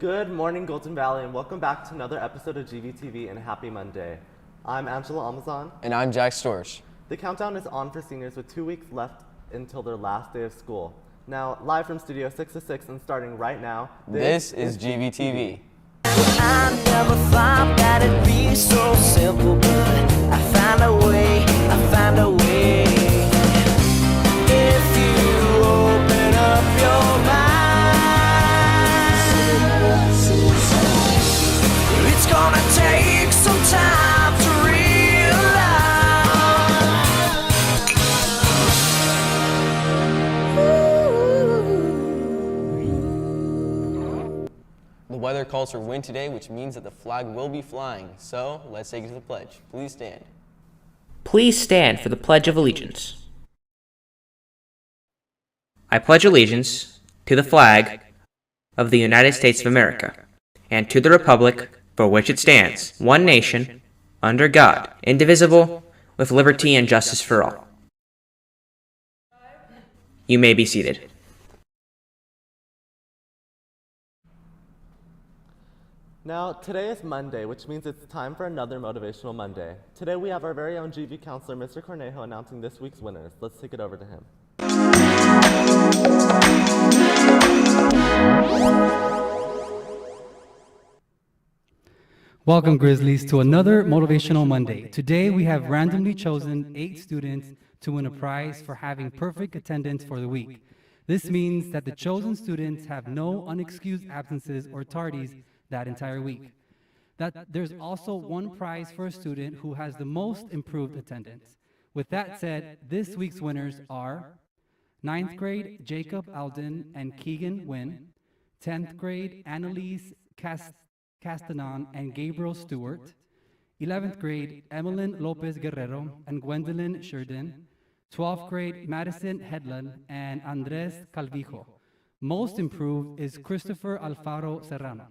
Good morning, Golden Valley, and welcome back to another episode of GVTV and Happy Monday. I'm Angelo, Almazan. And I'm Storch. The countdown is on for seniors with 2 weeks left until their last day of school. Now, live from Studio 606 and starting right now, this is GVTV. I never thought that it'd be so simple, but I found a way. If you open up your mind, it's gonna take some time to realize. The weather calls for wind today, which means that the flag will be flying. So, let's take it to the pledge. Please stand. Please stand for the Pledge of Allegiance. I pledge allegiance to the flag of the United States of America and to the republic for which it stands, one nation, under God, indivisible, with liberty and justice for all. You may be seated. Now, today is Monday, which means it's time for another Motivational Monday. Today we have our very own GV counselor, Mr. Cornejo, announcing this week's winners. Let's take it over to him. Welcome, Grizzlies, to another Motivational Monday. Today we have randomly chosen 8 students to win a prize for having perfect attendance for the week. This means that the chosen students have no unexcused absences or tardies that entire week. That there's also one prize for a student who has the most improved attendance. With that said, this week's winners are 9th grade Jacob Alden and Keegan Wynn, 10th grade Annalise Castanon and Gabriel Stewart, 11th grade Emeline Lopez Guerrero and Gwendolyn Sheridan, 12th grade Madison Headland and Andres Calvijo. Most improved is Christopher Alfaro Serrano.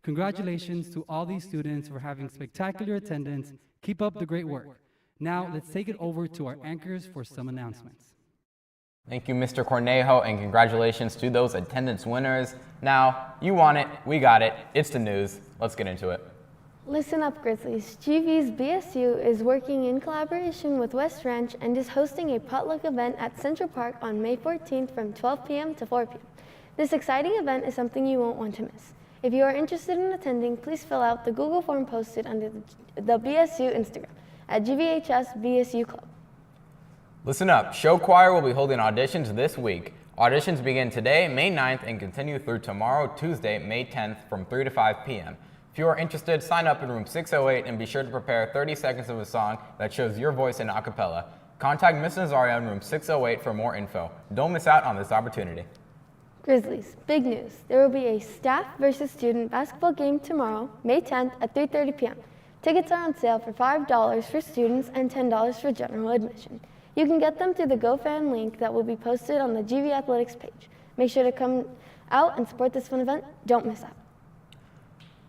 Congratulations to all these students for having spectacular attendance. Keep up the great work. Now, let's take it over to our anchors for some announcements. Thank you, Mr. Cornejo, and congratulations to those attendance winners. Now, you want it, we got it. It's the news. Let's get into it. Listen up, Grizzlies. GV's BSU is working in collaboration with West Ranch and is hosting a potluck event at Central Park on May 14th from 12 p.m. to 4 p.m. This exciting event is something you won't want to miss. If you are interested in attending, please fill out the Google form posted under the BSU Instagram at GVHS BSU Club. Listen up, show choir will be holding auditions this week. Auditions begin today, May 9th, and continue through tomorrow, Tuesday, May 10th, from 3 to 5 p.m. If you are interested, sign up in room 608 and be sure to prepare 30 seconds of a song that shows your voice in a cappella. Contact Ms. Nazario in room 608 for more info. Don't miss out on this opportunity. Grizzlies, big news. There will be a staff versus student basketball game tomorrow, May 10th at 3:30 p.m. Tickets are on sale for $5 for students and $10 for general admission. You can get them through the GoFan link that will be posted on the GV Athletics page. Make sure to come out and support this fun event. Don't miss out.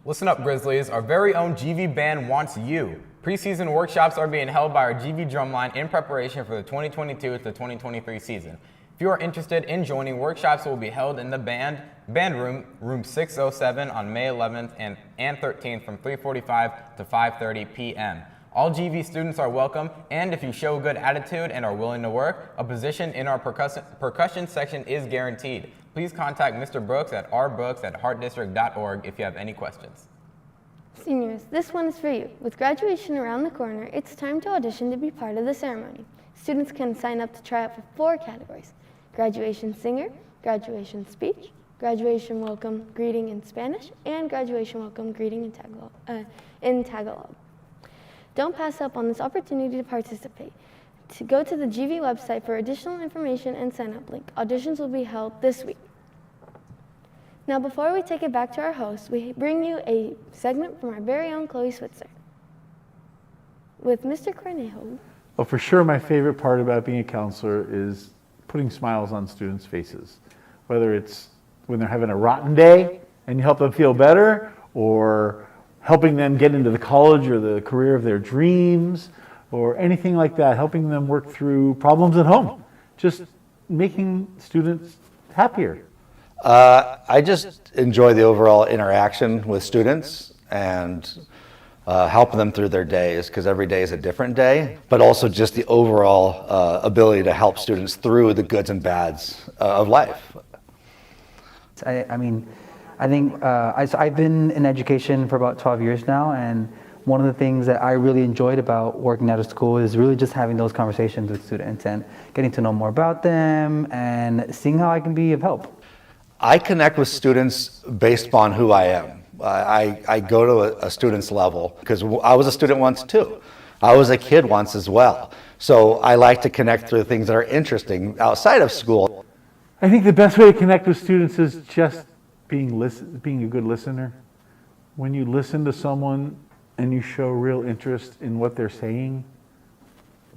Listen up, Grizzlies. Our very own GV band wants you. Preseason workshops are being held by our GV drumline in preparation for the 2022 to 2023 season. If you are interested in joining, workshops will be held in the band room, room 607 on May 11th and 13th from 3:45 to 5:30 p.m. All GV students are welcome, and if you show good attitude and are willing to work, a position in our percussion section is guaranteed. Please contact Mr. Brooks at rbrooks@heartdistrict.org if you have any questions. Seniors, this one is for you. With graduation around the corner, it's time to audition to be part of the ceremony. Students can sign up to try out for 4 categories: graduation singer, graduation speech, graduation welcome greeting in Spanish, and graduation welcome greeting in Tagalog. Don't pass up on this opportunity to participate. To go to the GV website for additional information and sign-up link. Auditions will be held this week. Now, before we take it back to our host, we bring you a segment from our very own Chloe Switzer. With Mr. Cornejo. Well, for sure, my favorite part about being a counselor is putting smiles on students' faces. Whether it's when they're having a rotten day and you help them feel better, or helping them get into the college or the career of their dreams, or anything like that, helping them work through problems at home, just making students happier. I just enjoy the overall interaction with students and helping them through their days, because every day is a different day, but also just the overall ability to help students through the goods and bads of life. I mean, I think I've been in education for about 12 years now, and one of the things that I really enjoyed about working at a school is really just having those conversations with students and getting to know more about them and seeing how I can be of help. I connect with students based upon who I am. I go to a student's level because I was a student once too. I was a kid once as well. So I like to connect through things that are interesting outside of school. I think the best way to connect with students is just being a good listener. When you listen to someone and you show real interest in what they're saying,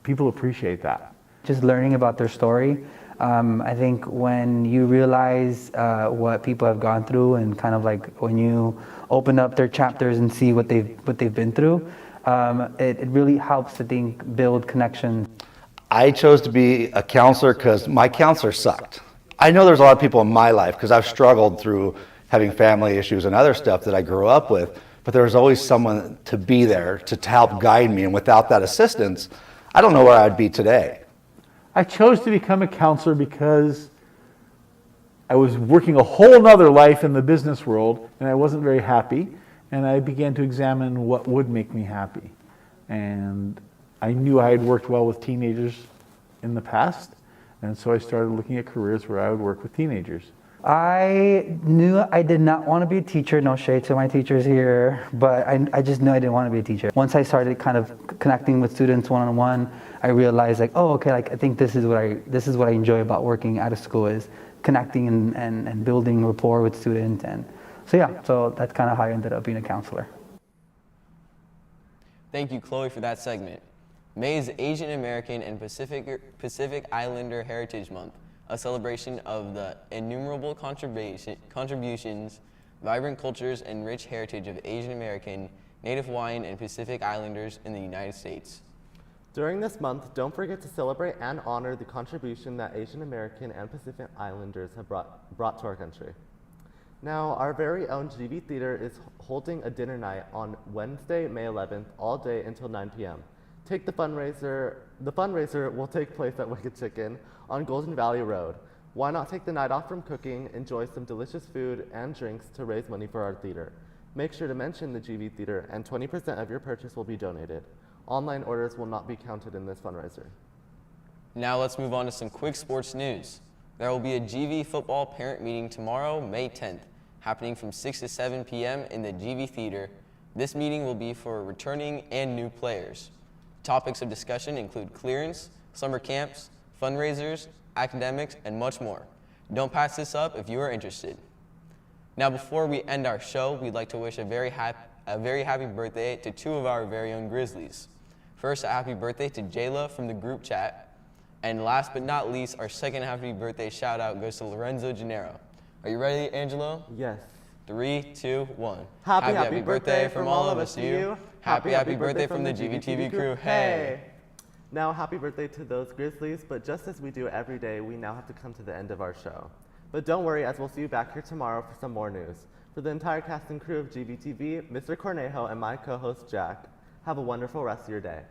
people appreciate that. Just learning about their story. I think when you realize what people have gone through, and kind of like when you open up their chapters and see what they've been through, it really helps to build connections. I chose to be a counselor because my counselor sucked. I know there's a lot of people in my life because I've struggled through having family issues and other stuff that I grew up with, but there was always someone to be there to help guide me, and without that assistance, I don't know where I'd be today. I chose to become a counselor because I was working a whole nother life in the business world and I wasn't very happy, and I began to examine what would make me happy. And I knew I had worked well with teenagers in the past, and so I started looking at careers where I would work with teenagers. I knew I did not want to be a teacher, no shade to my teachers here, but I just knew I didn't want to be a teacher. Once I started kind of connecting with students one-on-one, I realized like, oh, okay, like I think this is what I enjoy about working at a school, is connecting and building rapport with students. And so that's kind of how I ended up being a counselor. Thank you, Chloe, for that segment. May is Asian American and Pacific Islander Heritage Month, a celebration of the innumerable contributions, vibrant cultures, and rich heritage of Asian American, Native Hawaiian, and Pacific Islanders in the United States. During this month, don't forget to celebrate and honor the contribution that Asian American and Pacific Islanders have brought to our country. Now, our very own GV Theater is holding a dinner night on Wednesday, May 11th, all day until 9 p.m. Take the fundraiser. The fundraiser will take place at Wicked Chicken on Golden Valley Road. Why not take the night off from cooking, enjoy some delicious food and drinks to raise money for our theater? Make sure to mention the GV Theater, and 20% of your purchase will be donated. Online orders will not be counted in this fundraiser. Now let's move on to some quick sports news. There will be a GV football parent meeting tomorrow, May 10th, happening from 6 to 7 p.m. in the GV Theater. This meeting will be for returning and new players. Topics of discussion include clearance, summer camps, fundraisers, academics, and much more. Don't pass this up if you are interested. Now, before we end our show, we'd like to wish a very happy birthday to two of our very own Grizzlies. First, a happy birthday to Jayla from the group chat. And last but not least, our second happy birthday shout out goes to Lorenzo Gennaro. Are you ready, Angelo? Yes. 3, 2, 1. Happy birthday from all of us to you. Happy birthday from the GVTV crew. Hey! Now, happy birthday to those Grizzlies, but just as we do every day, we now have to come to the end of our show. But don't worry, as we'll see you back here tomorrow for some more news. For the entire cast and crew of GVTV, Mr. Cornejo and my co-host Jack, have a wonderful rest of your day.